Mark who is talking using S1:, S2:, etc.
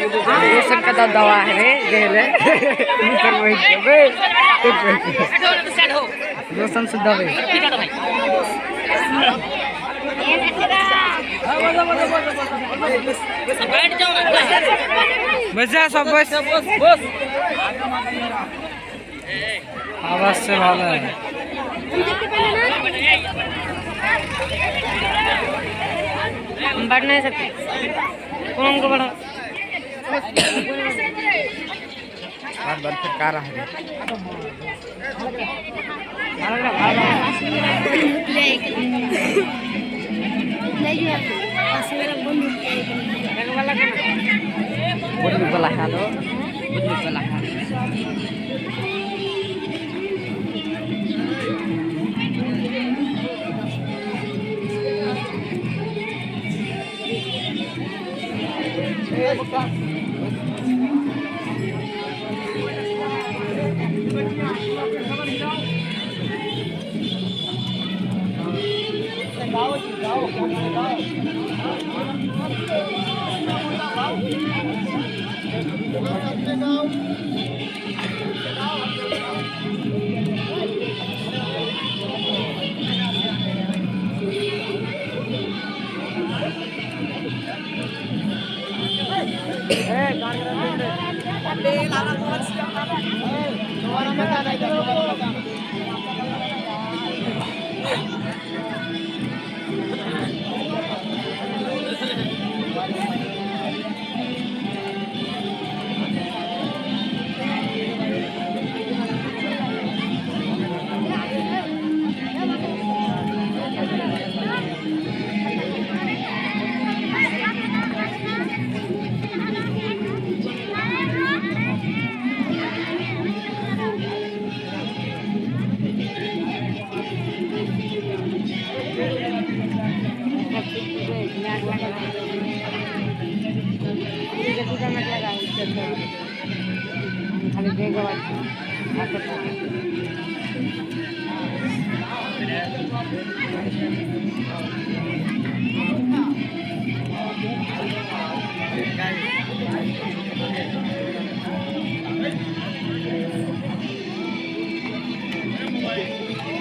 S1: रोशन का दवा है रे गेले रोशन सुद्धा भाई बजा सब बस आवाज से भालो है बढ़ नहीं सकते कौन को बढ़ा बार फिर कार आ रही बुद्धि वाला हेलो बुद्धि वाला खाली देगा बात